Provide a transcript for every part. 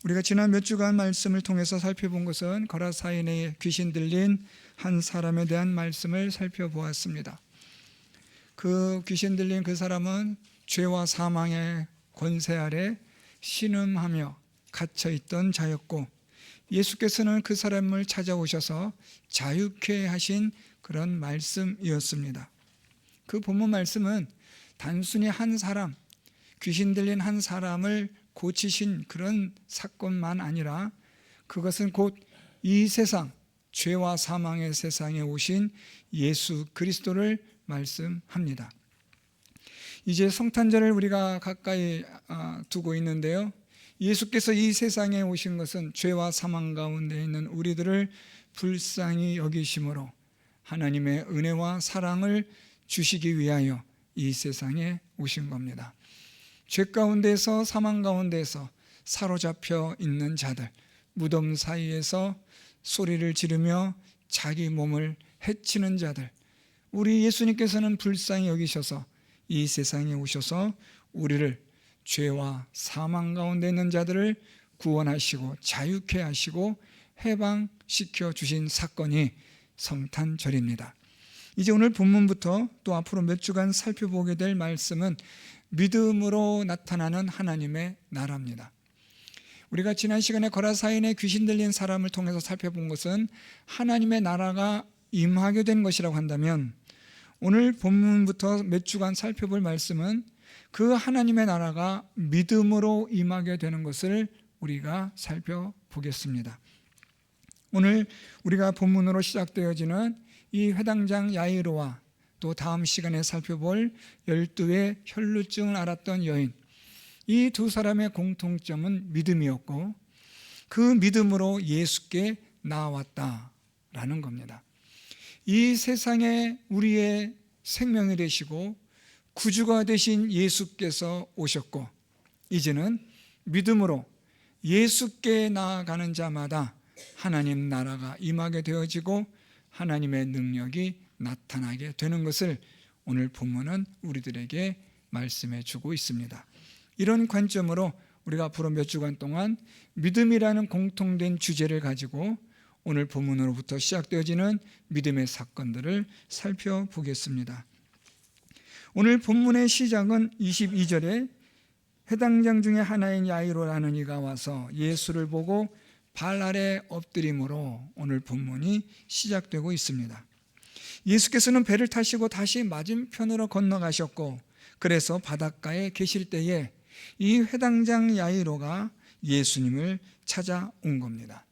우리가 지난 몇 주간 말씀을 통해서 살펴본 것은 거라사인에 귀신 들린 한 사람에 대한 말씀을 살펴보았습니다. 그 귀신 들린 그 사람은 죄와 사망의 권세 아래 신음하며 갇혀있던 자였고, 예수께서는 그 사람을 찾아오셔서 자유케 하신 그런 말씀이었습니다. 그 본문 말씀은 단순히 한 사람, 귀신 들린 한 사람을 고치신 그런 사건만 아니라 그것은 곧 이 세상, 죄와 사망의 세상에 오신 예수 그리스도를 말씀합니다. 이제 성탄절을 우리가 가까이 두고 있는데요, 예수께서 이 세상에 오신 것은 죄와 사망 가운데 있는 우리들을 불쌍히 여기심으로 하나님의 은혜와 사랑을 주시기 위하여 이 세상에 오신 겁니다. 죄 가운데서 사망 가운데서 사로잡혀 있는 자들, 무덤 사이에서 소리를 지르며 자기 몸을 해치는 자들, 우리 예수님께서는 불쌍히 여기셔서 이 세상에 오셔서 우리를 죄와 사망 가운데 있는 자들을 구원하시고 자유케 하시고 해방시켜 주신 사건이 성탄절입니다. 이제 오늘 본문부터 또 앞으로 몇 주간 살펴보게 될 말씀은 믿음으로 나타나는 하나님의 나라입니다. 우리가 지난 시간에 거라사인의 귀신 들린 사람을 통해서 살펴본 것은 하나님의 나라가 임하게 된 것이라고 한다면, 오늘 본문부터 몇 주간 살펴볼 말씀은 그 하나님의 나라가 믿음으로 임하게 되는 것을 우리가 살펴보겠습니다. 오늘 우리가 본문으로 시작되어지는 이 회당장 야이로와 또 다음 시간에 살펴볼 12의 혈루증을 앓았던 여인, 이 두 사람의 공통점은 믿음이었고 그 믿음으로 예수께 나아왔다라는 겁니다. 이 세상에 우리의 생명이 되시고 구주가 되신 예수께서 오셨고, 이제는 믿음으로 예수께 나아가는 자마다 하나님 나라가 임하게 되어지고 하나님의 능력이 나타나게 되는 것을 오늘 본문은 우리들에게 말씀해 주고 있습니다. 이런 관점으로 우리가 앞으로 몇 주간 동안 믿음이라는 공통된 주제를 가지고 오늘 본문으로부터 시작되어지는 믿음의 사건들을 살펴보겠습니다. 오늘 본문의 시작은 22절에 회당장 중에 하나인 야이로라는 이가 와서 예수를 보고 발 아래 엎드림으로 오늘 본문이 시작되고 있습니다. 예수께서는 배를 타시고 다시 맞은편으로 건너가셨고, 그래서 바닷가에 계실 때에 이 회당장 야이로가 예수님을 찾아온 겁니다.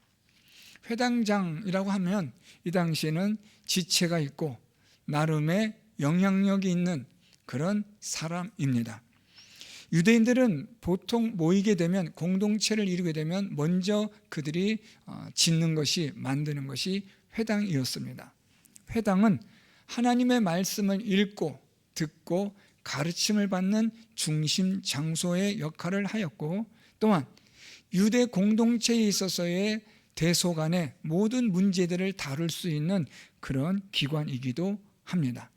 회당장이라고 하면 이 당시에는 지체가 있고 나름의 영향력이 있는 그런 사람입니다. 유대인들은 보통 모이게 되면, 공동체를 이루게 되면 먼저 그들이 짓는 것이, 만드는 것이 회당이었습니다. 회당은 하나님의 말씀을 읽고 듣고 가르침을 받는 중심 장소의 역할을 하였고, 또한 유대 공동체에 있어서의 대소간의 모든 문제들을 다룰 수 있는 그런 기관이기도 합니다.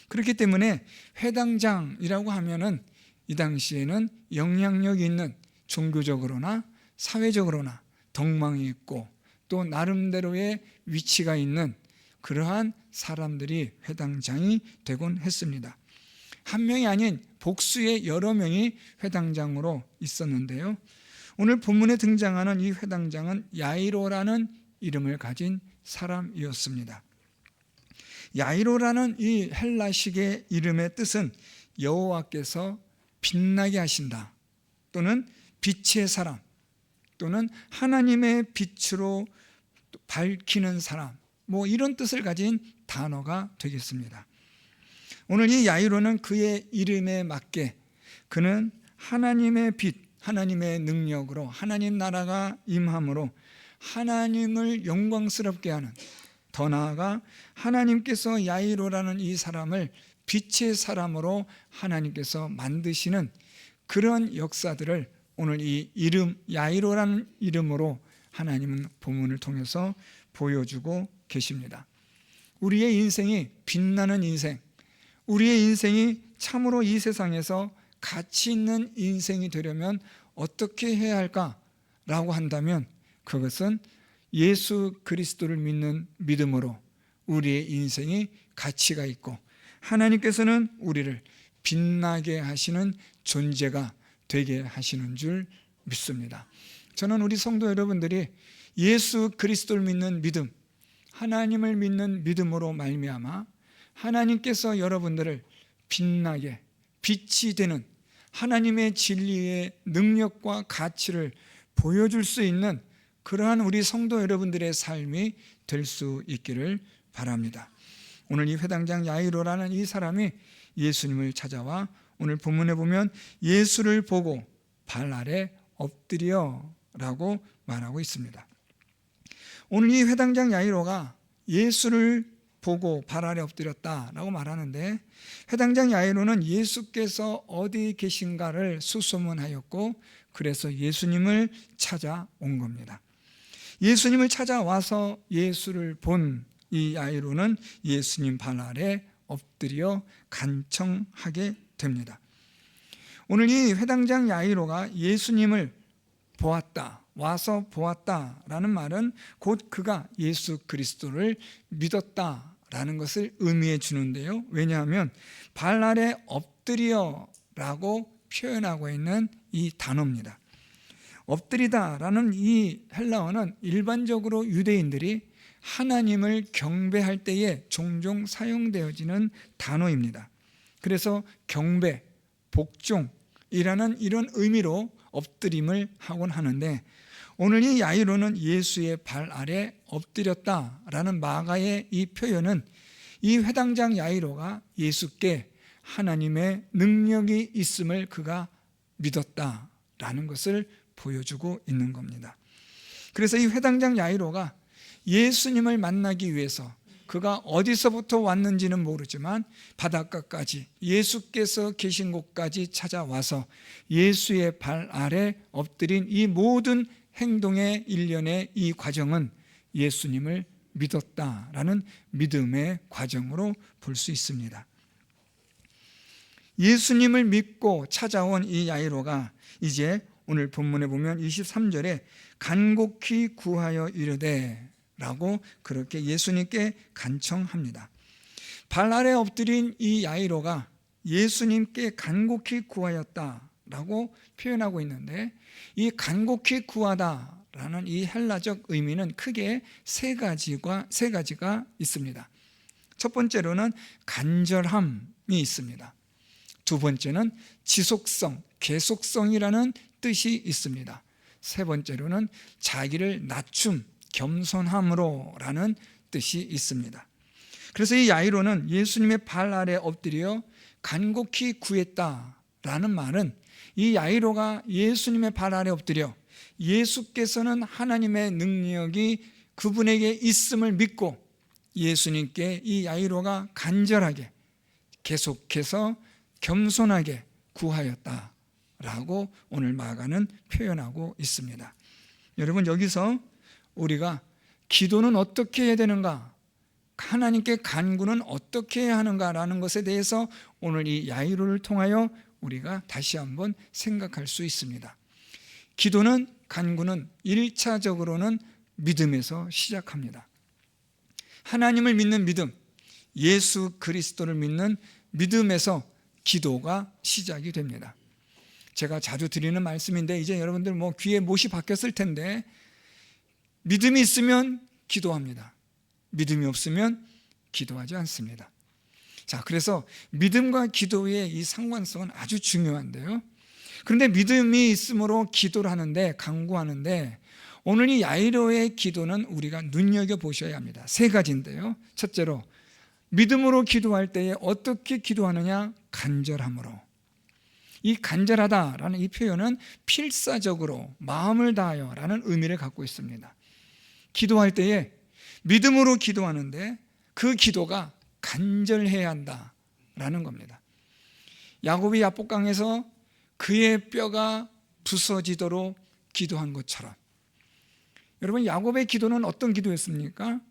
그렇기 때문에 회당장이라고 하면은 이 당시에는 영향력이 있는, 종교적으로나 사회적으로나 덕망이 있고 또 나름대로의 위치가 있는 그러한 사람들이 회당장이 되곤 했습니다. 한 명이 아닌 복수의 여러 명이 회당장으로 있었는데요, 오늘 본문에 등장하는 이 회당장은 야이로라는 이름을 가진 사람이었습니다. 야이로라는 이 헬라식의 이름의 뜻은 여호와께서 빛나게 하신다, 또는 빛의 사람, 또는 하나님의 빛으로 밝히는 사람, 이런 뜻을 가진 단어가 되겠습니다. 오늘 이 야이로는 그의 이름에 맞게 그는 하나님의 빛, 하나님의 능력으로 하나님 나라가 임함으로 하나님을 영광스럽게 하는, 더 나아가 하나님께서 야이로라는 이 사람을 빛의 사람으로 하나님께서 만드시는 그런 역사들을 오늘 이 이름 야이로라는 이름으로 하나님은 본문을 통해서 보여주고 계십니다. 우리의 인생이 빛나는 인생, 우리의 인생이 참으로 이 세상에서 가치 있는 인생이 되려면 어떻게 해야 할까? 라고 한다면 그것은 예수 그리스도를 믿는 믿음으로 우리의 인생이 가치가 있고 하나님께서는 우리를 빛나게 하시는 존재가 되게 하시는 줄 믿습니다. 저는 우리 성도 여러분들이 예수 그리스도를 믿는 믿음, 하나님을 믿는 믿음으로 말미암아 하나님께서 여러분들을 빛나게, 빛이 되는 하나님의 진리의 능력과 가치를 보여줄 수 있는 그러한 우리 성도 여러분들의 삶이 될 수 있기를 바랍니다. 오늘 이 회당장 야이로라는 이 사람이 예수님을 찾아와 오늘 본문에 보면 예수를 보고 발 아래 엎드려 라고 말하고 있습니다. 오늘 이 회당장 야이로가 예수를 보고 발 아래 엎드렸다라고 말하는데, 회당장 야이로는 예수께서 어디 계신가를 수소문하였고 그래서 예수님을 찾아온 겁니다. 예수님을 찾아와서 예수를 본 이 야이로는 예수님 발 아래 엎드려 간청하게 됩니다. 오늘 이 회당장 야이로가 예수님을 보았다, 와서 보았다라는 말은 곧 그가 예수 그리스도를 믿었다라는 것을 의미해 주는데요. 왜냐하면 발 아래 엎드려라고 표현하고 있는 이 단어입니다. 엎드리다라는 이 헬라어는 일반적으로 유대인들이 하나님을 경배할 때에 종종 사용되어지는 단어입니다. 그래서 경배, 복종이라는 이런 의미로 엎드림을 하곤 하는데, 오늘 이 야이로는 예수의 발 아래 엎드렸다라는 마가의 이 표현은 이 회당장 야이로가 예수께 하나님의 능력이 있음을 그가 믿었다라는 것을 보여주고 있는 겁니다. 그래서 이 회당장 야이로가 예수님을 만나기 위해서 그가 어디서부터 왔는지는 모르지만 바닷가까지, 예수께서 계신 곳까지 찾아와서 예수의 발 아래 엎드린 이 모든 행동의 일련의 이 과정은 예수님을 믿었다라는 믿음의 과정으로 볼 수 있습니다. 예수님을 믿고 찾아온 이 야이로가 이제 오늘 본문에 보면 23절에 간곡히 구하여 이르되 라고 그렇게 예수님께 간청합니다. 발 아래 엎드린 이 야이로가 예수님께 간곡히 구하였다라고 표현하고 있는데, 이 간곡히 구하다라는 이 헬라적 의미는 크게 세 가지가 있습니다. 첫 번째로는 간절함이 있습니다. 두 번째는 지속성, 계속성이라는 뜻이 있습니다. 세 번째로는 자기를 낮춤, 겸손함으로 라는 뜻이 있습니다. 그래서 이 야이로는 예수님의 발 아래 엎드려 간곡히 구했다라는 말은 이 야이로가 예수님의 발 아래 엎드려 예수께서는 하나님의 능력이 그분에게 있음을 믿고 예수님께 이 야이로가 간절하게 계속해서 겸손하게 구하였다라고 오늘 마가는 표현하고 있습니다. 여러분, 여기서 우리가 기도는 어떻게 해야 되는가, 하나님께 간구는 어떻게 해야 하는가라는 것에 대해서 오늘 이 야이로를 통하여 우리가 다시 한번 생각할 수 있습니다. 기도는, 간구는 1차적으로는 믿음에서 시작합니다. 하나님을 믿는 믿음, 예수 그리스도를 믿는 믿음에서 기도가 시작이 됩니다. 제가 자주 드리는 말씀인데 이제 여러분들 귀에 못이 박혔을 텐데, 믿음이 있으면 기도합니다. 믿음이 없으면 기도하지 않습니다. 자, 그래서 믿음과 기도의 이 상관성은 아주 중요한데요. 그런데 믿음이 있으므로 기도를 하는데, 간구하는데, 오늘 이 야이로의 기도는 우리가 눈여겨보셔야 합니다. 세 가지인데요. 첫째로, 믿음으로 기도할 때에 어떻게 기도하느냐? 간절함으로. 이 간절하다라는 이 표현은 필사적으로 마음을 다하여 라는 의미를 갖고 있습니다. 기도할 때에 믿음으로 기도하는데 그 기도가 간절해야 한다라는 겁니다. 야곱이 야복강에서 그의 뼈가 부서지도록 기도한 것처럼, 여러분, 야곱의 기도는 어떤 기도였습니까?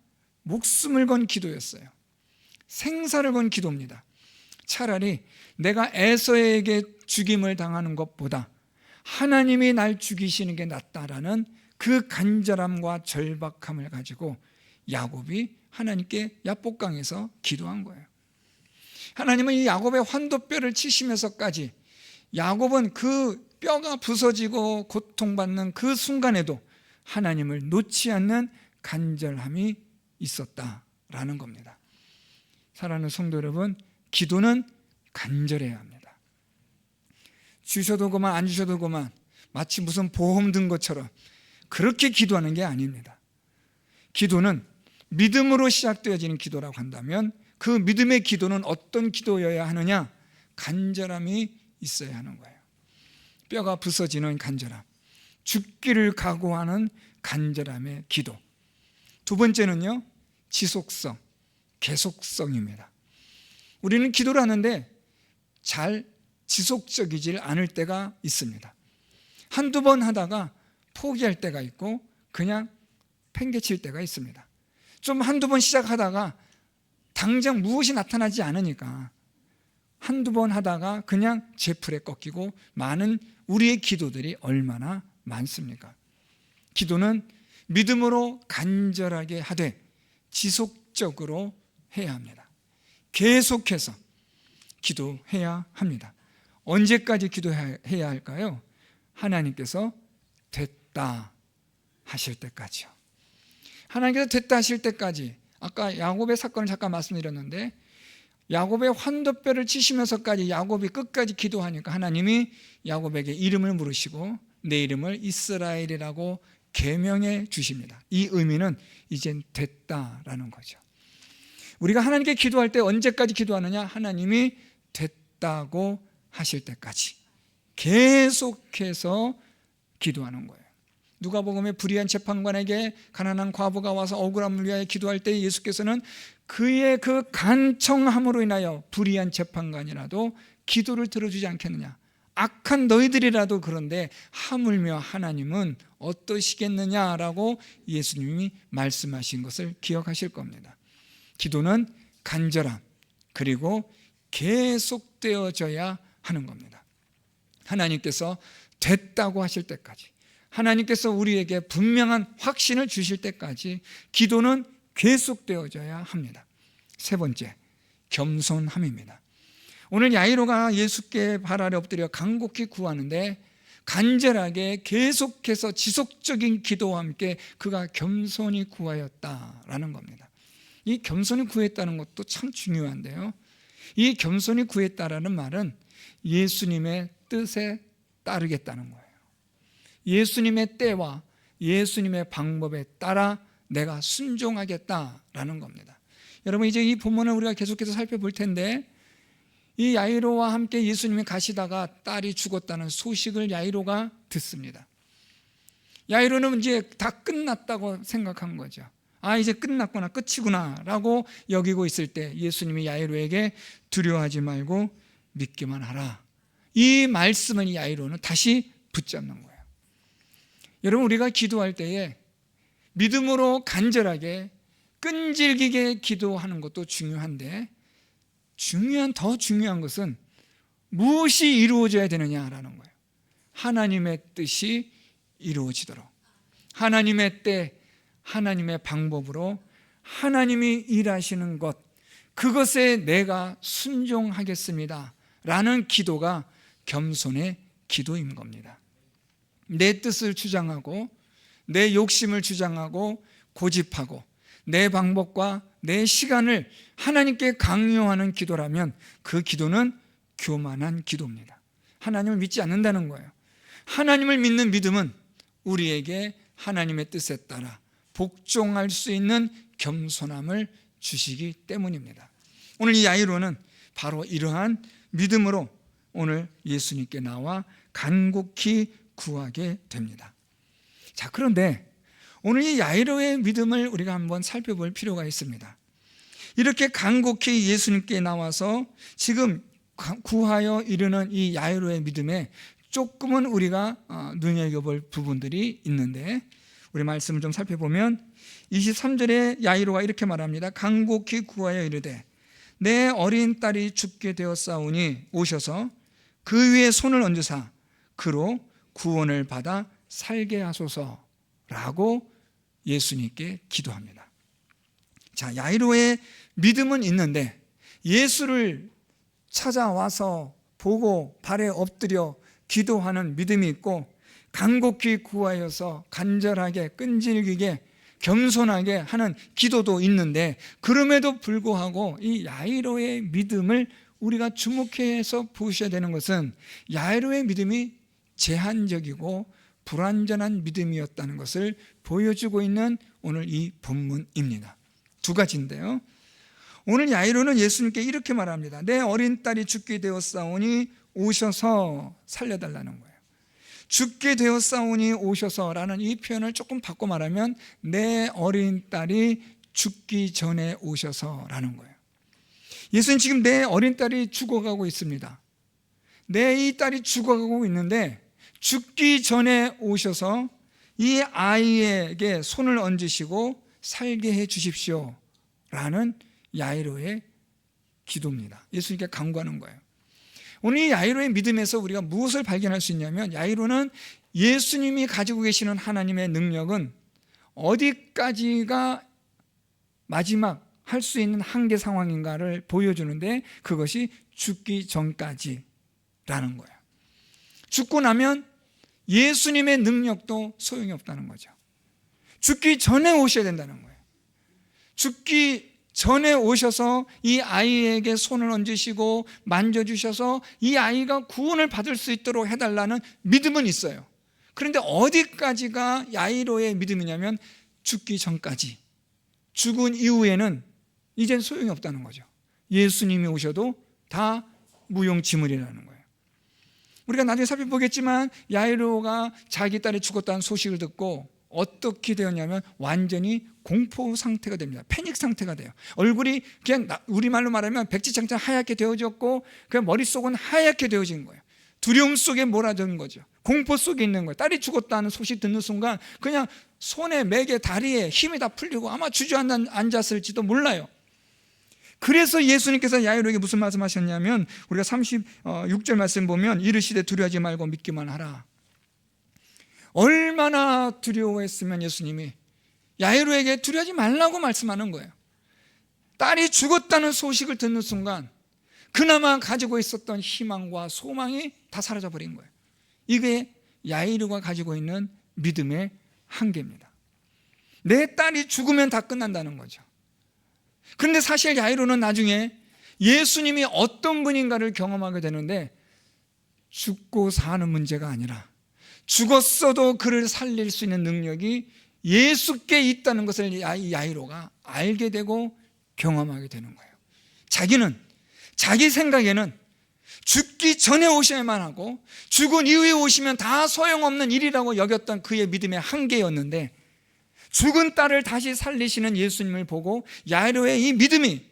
목숨을 건 기도였어요. 생사를 건 기도입니다. 차라리 내가 에서에게 죽임을 당하는 것보다 하나님이 날 죽이시는 게 낫다라는 그 간절함과 절박함을 가지고 야곱이 하나님께 야복강에서 기도한 거예요. 하나님은 이 야곱의 환도뼈를 치시면서까지 야곱은 그 뼈가 부서지고 고통받는 그 순간에도 하나님을 놓지 않는 간절함이 있었다라는 겁니다. 사랑하는 성도 여러분, 기도는 간절해야 합니다. 주셔도 그만 안 주셔도 그만 마치 무슨 보험 든 것처럼 그렇게 기도하는 게 아닙니다. 기도는 믿음으로 시작되어지는 기도라고 한다면 그 믿음의 기도는 어떤 기도여야 하느냐? 간절함이 있어야 하는 거예요. 뼈가 부서지는 간절함, 죽기를 각오하는 간절함의 기도. 두 번째는요, 지속성, 계속성입니다. 우리는 기도를 하는데 잘 지속적이질 않을 때가 있습니다. 한두 번 하다가 포기할 때가 있고 그냥 팽개칠 때가 있습니다. 좀 한두 번 시작하다가 당장 무엇이 나타나지 않으니까 한두 번 하다가 그냥 제풀에 꺾이고 많은 우리의 기도들이 얼마나 많습니까? 기도는 믿음으로 간절하게 하되 지속적으로 해야 합니다. 계속해서 기도해야 합니다. 언제까지 기도해야 할까요? 하나님께서 됐다 하실 때까지요. 하나님께서 됐다 하실 때까지. 아까 야곱의 사건을 잠깐 말씀드렸는데 야곱의 환도뼈를 치시면서까지 야곱이 끝까지 기도하니까 하나님이 야곱에게 이름을 물으시고 내 이름을 이스라엘이라고 계명해 주십니다. 이 의미는 이젠 됐다라는 거죠. 우리가 하나님께 기도할 때 언제까지 기도하느냐? 하나님이 됐다고 하실 때까지 계속해서 기도하는 거예요. 누가복음에 불의한 재판관에게 가난한 과부가 와서 억울함을 위하여 기도할 때 예수께서는 그의 그 간청함으로 인하여 불의한 재판관이라도 기도를 들어주지 않겠느냐? 악한 너희들이라도 그런데 하물며 하나님은 어떠시겠느냐라고 예수님이 말씀하신 것을 기억하실 겁니다. 기도는 간절함 그리고 계속되어져야 하는 겁니다. 하나님께서 됐다고 하실 때까지, 하나님께서 우리에게 분명한 확신을 주실 때까지 기도는 계속되어져야 합니다. 세 번째, 겸손함입니다. 오늘 야이로가 예수께 발 아래 엎드려 간곡히 구하는데 간절하게 계속해서 지속적인 기도와 함께 그가 겸손히 구하였다라는 겁니다. 이 겸손히 구했다는 것도 참 중요한데요, 이 겸손히 구했다라는 말은 예수님의 뜻에 따르겠다는 거예요. 예수님의 때와 예수님의 방법에 따라 내가 순종하겠다라는 겁니다. 여러분, 이제 이 본문을 우리가 계속해서 살펴볼 텐데 이 야이로와 함께 예수님이 가시다가 딸이 죽었다는 소식을 야이로가 듣습니다. 야이로는 이제 다 끝났다고 생각한 거죠. 아, 이제 끝났구나, 끝이구나 라고 여기고 있을 때 예수님이 야이로에게 두려워하지 말고 믿기만 하라, 이 말씀을 야이로는 다시 붙잡는 거예요. 여러분, 우리가 기도할 때에 믿음으로 간절하게 끈질기게 기도하는 것도 중요한데 더 중요한 것은 무엇이 이루어져야 되느냐라는 거예요. 하나님의 뜻이 이루어지도록, 하나님의 때, 하나님의 방법으로 하나님이 일하시는 것, 그것에 내가 순종하겠습니다 라는 기도가 겸손의 기도인 겁니다. 내 뜻을 주장하고 내 욕심을 주장하고 고집하고 내 방법과 내 시간을 하나님께 강요하는 기도라면 그 기도는 교만한 기도입니다. 하나님을 믿지 않는다는 거예요. 하나님을 믿는 믿음은 우리에게 하나님의 뜻에 따라 복종할 수 있는 겸손함을 주시기 때문입니다. 오늘 이 야이로는 바로 이러한 믿음으로 오늘 예수님께 나와 간곡히 구하게 됩니다. 자, 그런데 오늘 이 야이로의 믿음을 우리가 한번 살펴볼 필요가 있습니다. 이렇게 간곡히 예수님께 나와서 지금 구하여 이르는 이 야이로의 믿음에 조금은 우리가 눈여겨볼 부분들이 있는데 우리 말씀을 좀 살펴보면 23절에 야이로가 이렇게 말합니다. 간곡히 구하여 이르되 내 어린 딸이 죽게 되었사오니 오셔서 그 위에 손을 얹으사 그로 구원을 받아 살게 하소서라고 예수님께 기도합니다. 자, 야이로의 믿음은 있는데 예수를 찾아와서 보고 발에 엎드려 기도하는 믿음이 있고, 간곡히 구하여서 간절하게 끈질기게 겸손하게 하는 기도도 있는데, 그럼에도 불구하고 이 야이로의 믿음을 우리가 주목해서 보셔야 되는 것은 야이로의 믿음이 제한적이고 불완전한 믿음이었다는 것을 보여주고 있는 오늘 이 본문입니다. 두 가지인데요. 오늘 야이로는 예수님께 이렇게 말합니다. 내 어린 딸이 죽게 되었사오니 오셔서 살려달라는 거예요. 죽게 되었사오니 오셔서라는 이 표현을 조금 바꿔 말하면 내 어린 딸이 죽기 전에 오셔서라는 거예요. 예수는 지금 내 어린 딸이 죽어가고 있습니다. 내 이 딸이 죽어가고 있는데 죽기 전에 오셔서 이 아이에게 손을 얹으시고 살게 해 주십시오 라는 야이로의 기도입니다. 예수님께 간구하는 거예요. 오늘 이 야이로의 믿음에서 우리가 무엇을 발견할 수 있냐면, 야이로는 예수님이 가지고 계시는 하나님의 능력은 어디까지가 마지막 할 수 있는 한계 상황인가를 보여주는데, 그것이 죽기 전까지라는 거예요. 죽고 나면 예수님의 능력도 소용이 없다는 거죠. 죽기 전에 오셔야 된다는 거예요. 죽기 전에 오셔서 이 아이에게 손을 얹으시고 만져주셔서 이 아이가 구원을 받을 수 있도록 해달라는 믿음은 있어요. 그런데 어디까지가 야이로의 믿음이냐면 죽기 전까지. 죽은 이후에는 이젠 소용이 없다는 거죠. 예수님이 오셔도 다 무용지물이라는 거예요. 우리가 나중에 살펴보겠지만 야이로가 자기 딸이 죽었다는 소식을 듣고 어떻게 되었냐면 완전히 공포 상태가 됩니다. 패닉 상태가 돼요. 얼굴이 그냥 우리말로 말하면 백지장장 하얗게 되어졌고, 그냥 머릿속은 하얗게 되어진 거예요. 두려움 속에 몰아든 거죠. 공포 속에 있는 거예요. 딸이 죽었다는 소식 듣는 순간 그냥 손에 맥에 다리에 힘이 다 풀리고 아마 주저앉았을지도 몰라요. 그래서 예수님께서 야이로에게 무슨 말씀하셨냐면, 우리가 36절 말씀 보면 이르시되 두려워하지 말고 믿기만 하라. 얼마나 두려워했으면 예수님이 야이로에게 두려워하지 말라고 말씀하는 거예요. 딸이 죽었다는 소식을 듣는 순간 그나마 가지고 있었던 희망과 소망이 다 사라져버린 거예요. 이게 야이로가 가지고 있는 믿음의 한계입니다. 내 딸이 죽으면 다 끝난다는 거죠. 그런데 사실 야이로는 나중에 예수님이 어떤 분인가를 경험하게 되는데, 죽고 사는 문제가 아니라 죽었어도 그를 살릴 수 있는 능력이 예수께 있다는 것을 야이로가 알게 되고 경험하게 되는 거예요. 자기 생각에는 죽기 전에 오셔야만 하고 죽은 이후에 오시면 다 소용없는 일이라고 여겼던 그의 믿음의 한계였는데, 죽은 딸을 다시 살리시는 예수님을 보고 야이로의 이 믿음이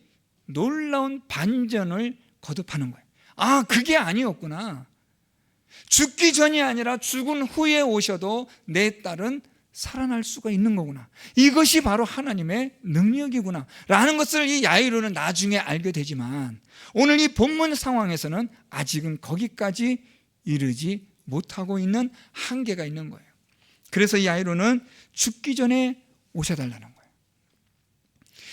놀라운 반전을 거듭하는 거예요. 아, 그게 아니었구나. 죽기 전이 아니라 죽은 후에 오셔도 내 딸은 살아날 수가 있는 거구나. 이것이 바로 하나님의 능력이구나 라는 것을 이 야이로는 나중에 알게 되지만, 오늘 이 본문 상황에서는 아직은 거기까지 이르지 못하고 있는 한계가 있는 거예요. 그래서 이 야이로는 죽기 전에 오셔달라는 거예요.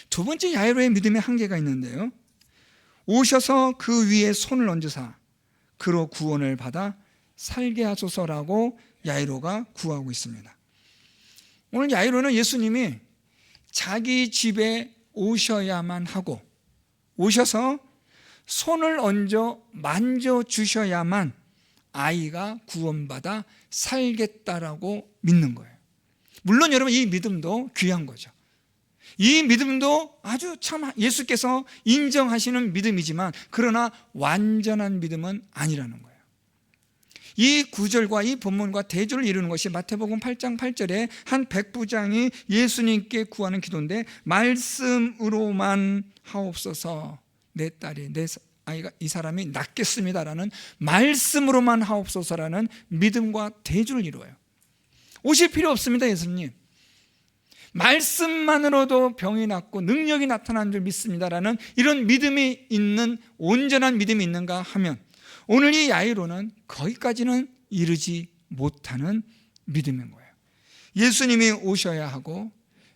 두 번째 야이로의 믿음의 한계가 있는데요, 오셔서 그 위에 손을 얹으사 그로 구원을 받아 살게 하소서라고 야이로가 구하고 있습니다. 오늘 야이로는 예수님이 자기 집에 오셔야만 하고, 오셔서 손을 얹어 만져주셔야만 아이가 구원받아 살겠다라고 믿는 거예요. 물론 여러분, 이 믿음도 귀한 거죠. 이 믿음도 아주 참 예수께서 인정하시는 믿음이지만, 그러나 완전한 믿음은 아니라는 거예요. 이 구절과 이 본문과 대조를 이루는 것이 마태복음 8장 8절에 한 백부장이 예수님께 구하는 기도인데, 말씀으로만 하옵소서, 내 딸이 내 아이가 이 사람이 낫겠습니다라는 말씀으로만 하옵소서라는 믿음과 대조를 이루어요. 오실 필요 없습니다. 예수님, 말씀만으로도 병이 낫고 능력이 나타나는 줄 믿습니다라는 이런 믿음이 있는, 온전한 믿음이 있는가 하면, 오늘 이 야이로는 거기까지는 이르지 못하는 믿음인 거예요. 예수님이 오셔야 하고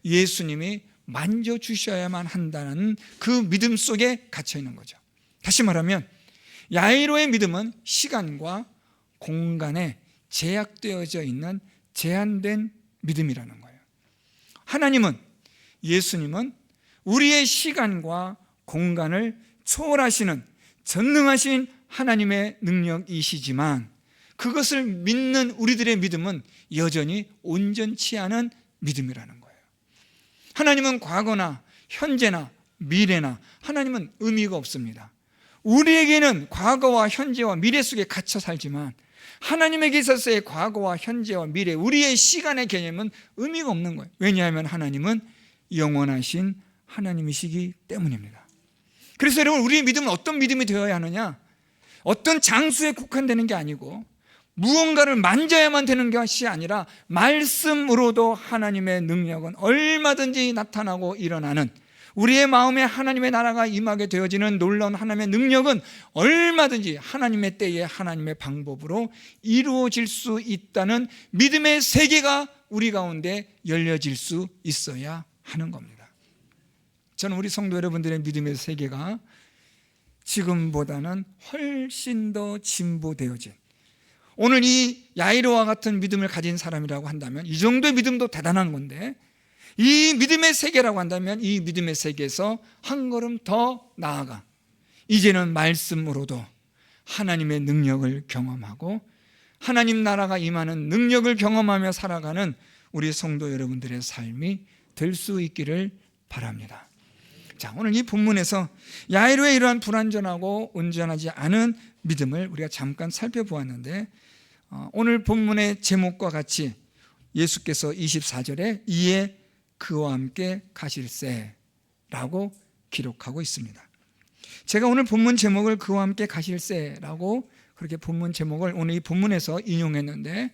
예수님이 만져주셔야만 한다는 그 믿음 속에 갇혀 있는 거죠. 다시 말하면 야이로의 믿음은 시간과 공간에 제약되어져 있는 제한된 믿음이라는 거예요. 하나님은, 예수님은 우리의 시간과 공간을 초월하시는 전능하신 하나님의 능력이시지만 그것을 믿는 우리들의 믿음은 여전히 온전치 않은 믿음이라는 거예요. 하나님은 과거나 현재나 미래나 하나님은 의미가 없습니다. 우리에게는 과거와 현재와 미래 속에 갇혀 살지만 하나님에게 있어서의 과거와 현재와 미래, 우리의 시간의 개념은 의미가 없는 거예요. 왜냐하면 하나님은 영원하신 하나님이시기 때문입니다. 그래서 여러분, 우리의 믿음은 어떤 믿음이 되어야 하느냐? 어떤 장소에 국한되는 게 아니고 무언가를 만져야만 되는 것이 아니라 말씀으로도 하나님의 능력은 얼마든지 나타나고 일어나는, 우리의 마음에 하나님의 나라가 임하게 되어지는 놀라운 하나님의 능력은 얼마든지 하나님의 때에 하나님의 방법으로 이루어질 수 있다는 믿음의 세계가 우리 가운데 열려질 수 있어야 하는 겁니다. 저는 우리 성도 여러분들의 믿음의 세계가 지금보다는 훨씬 더 진보되어진, 오늘 이 야이로와 같은 믿음을 가진 사람이라고 한다면 이 정도의 믿음도 대단한 건데, 이 믿음의 세계라고 한다면 이 믿음의 세계에서 한 걸음 더 나아가 이제는 말씀으로도 하나님의 능력을 경험하고 하나님 나라가 임하는 능력을 경험하며 살아가는 우리 성도 여러분들의 삶이 될 수 있기를 바랍니다. 자, 오늘 이 본문에서 야이로의 이러한 불완전하고 온전하지 않은 믿음을 우리가 잠깐 살펴보았는데, 오늘 본문의 제목과 같이 예수께서 24절에 이에 그와 함께 가실세라고 기록하고 있습니다. 제가 오늘 본문 제목을 그와 함께 가실세라고 그렇게 본문 제목을 오늘 이 본문에서 인용했는데,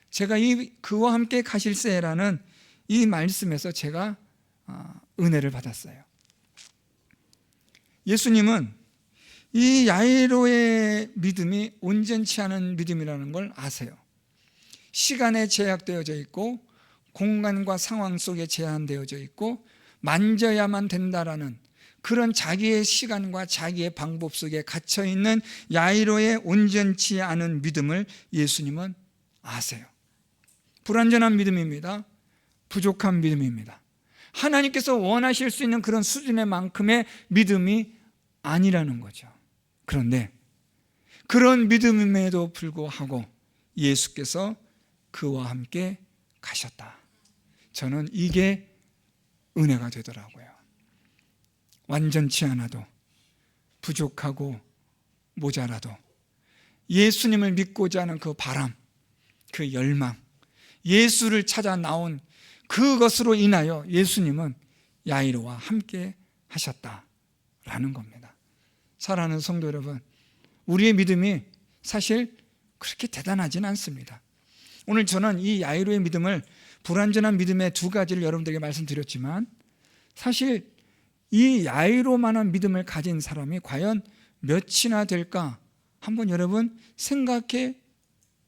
제가 이 그와 함께 가실세라는 이 말씀에서 제가 은혜를 받았어요. 예수님은 이 야이로의 믿음이 온전치 않은 믿음이라는 걸 아세요. 시간에 제약되어져 있고 공간과 상황 속에 제한되어져 있고 만져야만 된다라는 그런 자기의 시간과 자기의 방법 속에 갇혀있는 야이로의 온전치 않은 믿음을 예수님은 아세요. 불완전한 믿음입니다. 부족한 믿음입니다. 하나님께서 원하실 수 있는 그런 수준의 만큼의 믿음이 아니라는 거죠. 그런데 그런 믿음임에도 불구하고 예수께서 그와 함께 가셨다. 저는 이게 은혜가 되더라고요. 완전치 않아도, 부족하고 모자라도 예수님을 믿고자 하는 그 바람, 그 열망, 예수를 찾아 나온 그것으로 인하여 예수님은 야이로와 함께 하셨다라는 겁니다. 사랑하는 성도 여러분, 우리의 믿음이 사실 그렇게 대단하진 않습니다. 오늘 저는 이 야이로의 믿음을, 불완전한 믿음의 두 가지를 여러분들에게 말씀드렸지만, 사실 이 야이로만한 믿음을 가진 사람이 과연 몇이나 될까 한번 여러분 생각해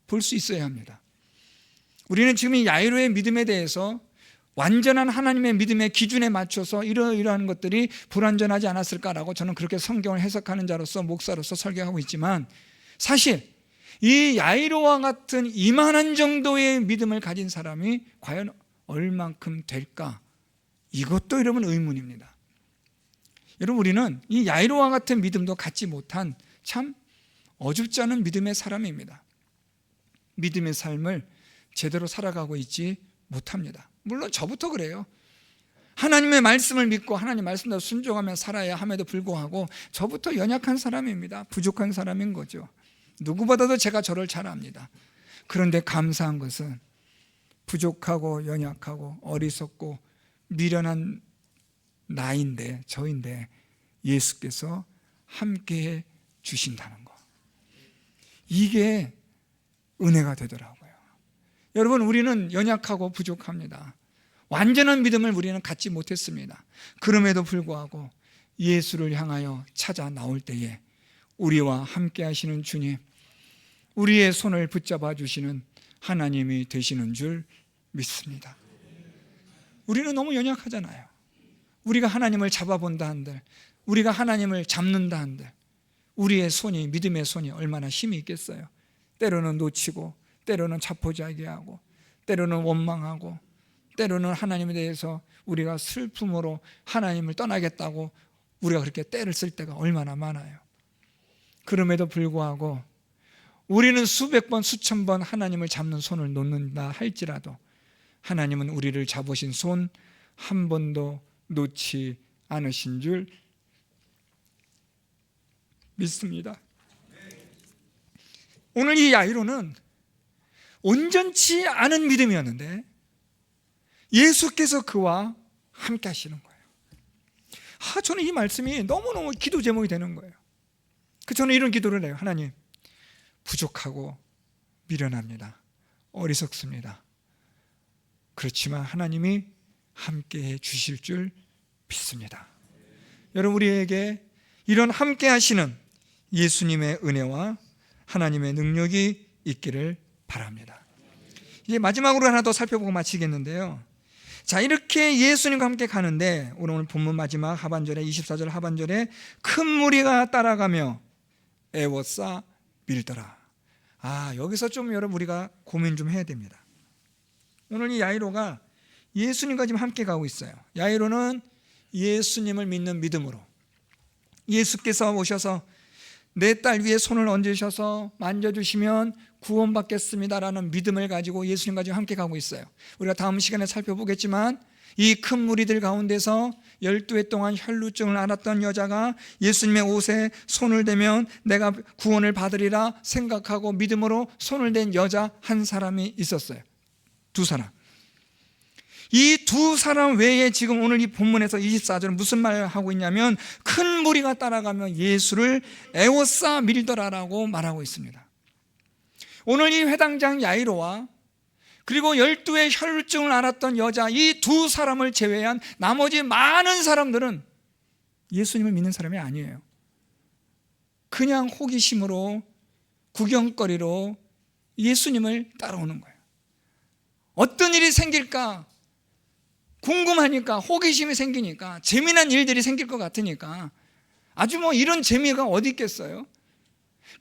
볼 수 있어야 합니다. 우리는 지금 이 야이로의 믿음에 대해서 완전한 하나님의 믿음의 기준에 맞춰서 이러한 것들이 불완전하지 않았을까라고 저는 그렇게 성경을 해석하는 자로서, 목사로서 설교하고 있지만, 사실 이 야이로와 같은 이만한 정도의 믿음을 가진 사람이 과연 얼만큼 될까? 이것도 여러분 의문입니다. 여러분, 우리는 이 야이로와 같은 믿음도 갖지 못한 참 어줍지 않은 믿음의 사람입니다. 믿음의 삶을 제대로 살아가고 있지 못합니다. 물론 저부터 그래요. 하나님의 말씀을 믿고 하나님 말씀대로 순종하며 살아야 함에도 불구하고 저부터 연약한 사람입니다. 부족한 사람인 거죠. 누구보다도 제가 저를 잘 압니다. 그런데 감사한 것은 부족하고 연약하고 어리석고 미련한 나인데, 저인데 예수께서 함께해 주신다는 거, 이게 은혜가 되더라고요. 여러분, 우리는 연약하고 부족합니다. 완전한 믿음을 우리는 갖지 못했습니다. 그럼에도 불구하고 예수를 향하여 찾아 나올 때에 우리와 함께 하시는 주님, 우리의 손을 붙잡아 주시는 하나님이 되시는 줄 믿습니다. 우리는 너무 연약하잖아요. 우리가 하나님을 잡아본다 한들, 우리가 하나님을 잡는다 한들 우리의 손이, 믿음의 손이 얼마나 힘이 있겠어요. 때로는 놓치고, 때로는 자포자기하고, 때로는 원망하고, 때로는 하나님에 대해서 우리가 슬픔으로 하나님을 떠나겠다고 우리가 그렇게 때를 쓸 때가 얼마나 많아요. 그럼에도 불구하고 우리는 수백 번, 수천 번 하나님을 잡는 손을 놓는다 할지라도 하나님은 우리를 잡으신 손 한 번도 놓지 않으신 줄 믿습니다. 오늘 이 야이로는 온전치 않은 믿음이었는데 예수께서 그와 함께 하시는 거예요. 저는 이 말씀이 너무너무 기도 제목이 되는 거예요. 저는 이런 기도를 해요. 하나님, 부족하고 미련합니다. 어리석습니다. 그렇지만 하나님이 함께해 주실 줄 믿습니다. 여러분, 우리에게 이런 함께 하시는 예수님의 은혜와 하나님의 능력이 있기를 바랍니다. 이제 마지막으로 하나 더 살펴보고 마치겠는데요. 자, 이렇게 예수님과 함께 가는데 오늘 본문 마지막 하반절에 24절 하반절에 큰 무리가 따라가며 애워싸 밀더라. 여기서 좀 여러분 우리가 고민 좀 해야 됩니다. 오늘 이 야이로가 예수님과 지금 함께 가고 있어요. 야이로는 예수님을 믿는 믿음으로 예수께서 오셔서 내 딸 위에 손을 얹으셔서 만져주시면 구원받겠습니다라는 믿음을 가지고 예수님과 지금 함께 가고 있어요. 우리가 다음 시간에 살펴보겠지만 이 큰 무리들 가운데서 12해 동안 혈루증을 앓았던 여자가 예수님의 옷에 손을 대면 내가 구원을 받으리라 생각하고 믿음으로 손을 댄 여자 한 사람이 있었어요. 두 사람. 이 두 사람 외에 지금 오늘 이 본문에서 24절은 무슨 말을 하고 있냐면 큰 무리가 따라가며 예수를 애워싸 밀더라라고 말하고 있습니다. 오늘 이 회당장 야이로와 그리고 12의 혈루증을 앓았던 여자 이 두 사람을 제외한 나머지 많은 사람들은 예수님을 믿는 사람이 아니에요. 그냥 호기심으로 구경거리로 예수님을 따라오는 거예요. 어떤 일이 생길까 궁금하니까, 호기심이 생기니까, 재미난 일들이 생길 것 같으니까 아주 이런 재미가 어디 있겠어요?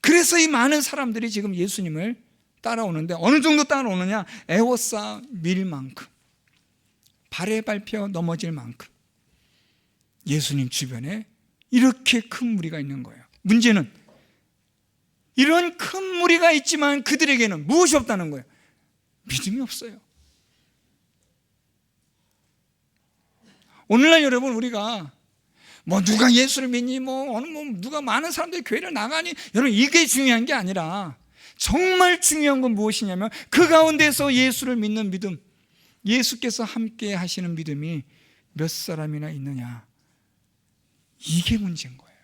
그래서 이 많은 사람들이 지금 예수님을 따라오는데 어느 정도 따라오느냐? 애워싸 밀 만큼, 발에 밟혀 넘어질 만큼 예수님 주변에 이렇게 큰 무리가 있는 거예요. 문제는 이런 큰 무리가 있지만 그들에게는 무엇이 없다는 거예요? 믿음이 없어요. 오늘날 여러분 우리가 누가 예수를 믿니 누가 많은 사람들이 교회를 나가니 여러분 이게 중요한 게 아니라 정말 중요한 건 무엇이냐면 그 가운데서 예수를 믿는 믿음, 예수께서 함께 하시는 믿음이 몇 사람이나 있느냐, 이게 문제인 거예요.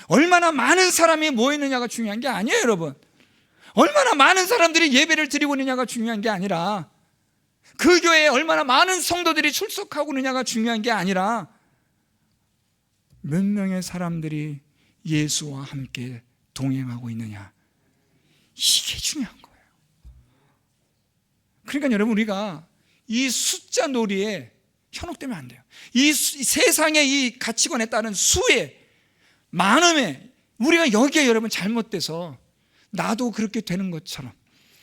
얼마나 많은 사람이 모이느냐가 중요한 게 아니에요. 여러분, 얼마나 많은 사람들이 예배를 드리고 있느냐가 중요한 게 아니라, 그 교회에 얼마나 많은 성도들이 출석하고 있느냐가 중요한 게 아니라 몇 명의 사람들이 예수와 함께 동행하고 있느냐, 이게 중요한 거예요. 그러니까 여러분 우리가 이 숫자 놀이에 현혹되면 안 돼요. 이 세상의 이 가치관에 따른 수에, 많음에 우리가 여기에 여러분 잘못돼서 나도 그렇게 되는 것처럼,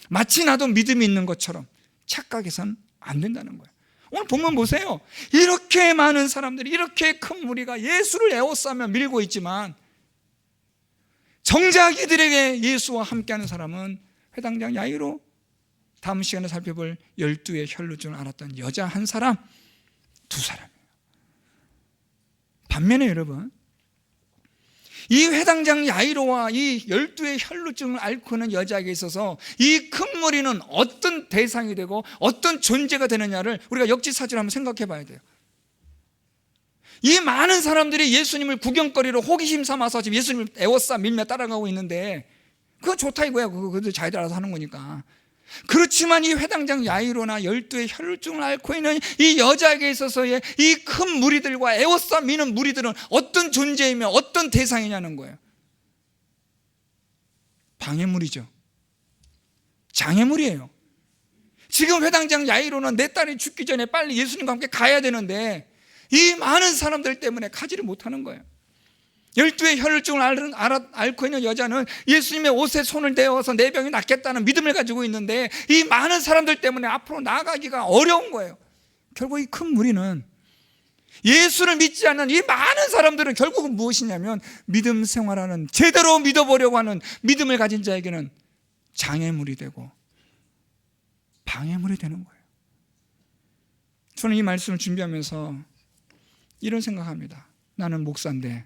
마치 나도 믿음이 있는 것처럼 착각해서는 안 된다는 거예요. 오늘 본문 보세요. 이렇게 많은 사람들이, 이렇게 큰 무리가 예수를 에워싸며 밀고 있지만 정작 이들에게 예수와 함께하는 사람은 회당장 야이로, 다음 시간에 살펴볼 12의 혈루증을 앓았던 여자 한 사람, 두 사람이에요. 반면에 여러분, 이 회당장 야이로와 이 12의 혈루증을 앓고 있는 여자에게 있어서 이 큰 무리는 어떤 대상이 되고 어떤 존재가 되느냐를 우리가 역지사지를 한번 생각해 봐야 돼요. 이 많은 사람들이 예수님을 구경거리로 호기심 삼아서 지금 예수님을 애워싸 밀며 따라가고 있는데 그거 좋다 이거야. 그거 자기들 알아서 하는 거니까. 그렇지만 이 회당장 야이로나 12의 혈루증을 앓고 있는 이 여자에게 있어서의 이 큰 무리들과 애워싸 미는 무리들은 어떤 존재이며 어떤 대상이냐는 거예요. 방해물이죠. 장애물이에요. 지금 회당장 야이로는 내 딸이 죽기 전에 빨리 예수님과 함께 가야 되는데 이 많은 사람들 때문에 가지를 못하는 거예요. 12의 혈증을 앓고 있는 여자는 예수님의 옷에 손을 대어서 내 병이 낫겠다는 믿음을 가지고 있는데 이 많은 사람들 때문에 앞으로 나아가기가 어려운 거예요. 결국 이 큰 무리는, 예수를 믿지 않는 이 많은 사람들은 결국은 무엇이냐면 믿음 생활하는, 제대로 믿어보려고 하는 믿음을 가진 자에게는 장애물이 되고 방해물이 되는 거예요. 저는 이 말씀을 준비하면서 이런 생각합니다. 나는 목사인데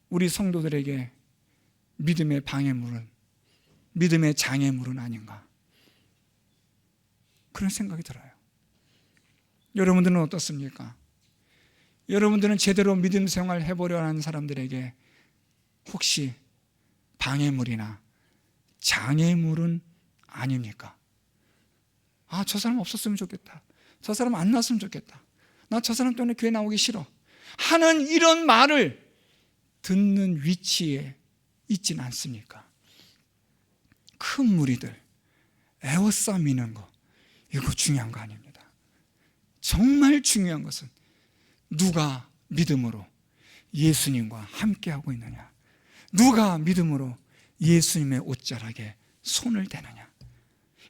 우리 성도들에게 믿음의 방해물은, 믿음의 장애물은 아닌가, 그런 생각이 들어요. 여러분들은 어떻습니까? 여러분들은 제대로 믿음 생활 해보려 하는 사람들에게 혹시 방해물이나 장애물은 아닙니까? 아, 저 사람 없었으면 좋겠다, 저 사람 안 났으면 좋겠다, 나 저 사람 때문에 교회 나오기 싫어 하는 이런 말을 듣는 위치에 있진 않습니까? 큰 무리들 에워싸미는 거, 이거 중요한 거 아닙니다. 정말 중요한 것은 누가 믿음으로 예수님과 함께하고 있느냐, 누가 믿음으로 예수님의 옷자락에 손을 대느냐.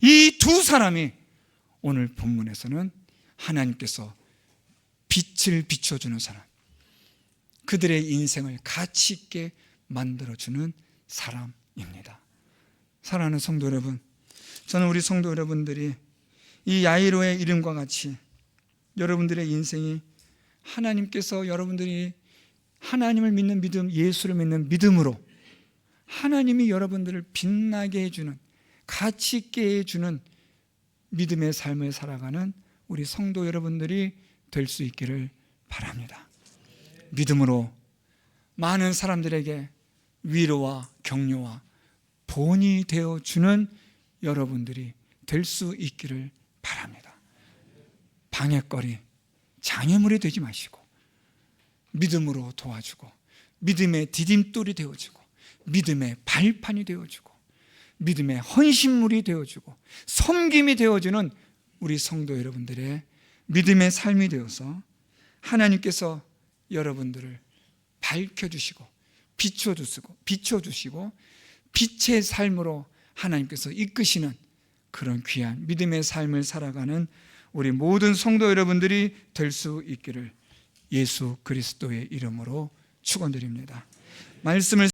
이 두 사람이 오늘 본문에서는 하나님께서 빛을 비춰주는 사람, 그들의 인생을 가치 있게 만들어주는 사람입니다. 사랑하는 성도 여러분, 저는 우리 성도 여러분들이 이 야이로의 이름과 같이 여러분들의 인생이 하나님께서 여러분들이 하나님을 믿는 믿음, 예수를 믿는 믿음으로 하나님이 여러분들을 빛나게 해주는, 가치 있게 해주는 믿음의 삶을 살아가는 우리 성도 여러분들이 될 수 있기를 바랍니다. 믿음으로 많은 사람들에게 위로와 격려와 본이 되어주는 여러분들이 될 수 있기를 바랍니다. 방해거리, 장애물이 되지 마시고 믿음으로 도와주고 믿음의 디딤돌이 되어주고 믿음의 발판이 되어주고 믿음의 헌신물이 되어주고 섬김이 되어주는 우리 성도 여러분들의 믿음의 삶이 되어서 하나님께서 여러분들을 밝혀주시고 비춰주시고 빛의 삶으로 하나님께서 이끄시는 그런 귀한 믿음의 삶을 살아가는 우리 모든 성도 여러분들이 될 수 있기를 예수 그리스도의 이름으로 축원드립니다. 말씀을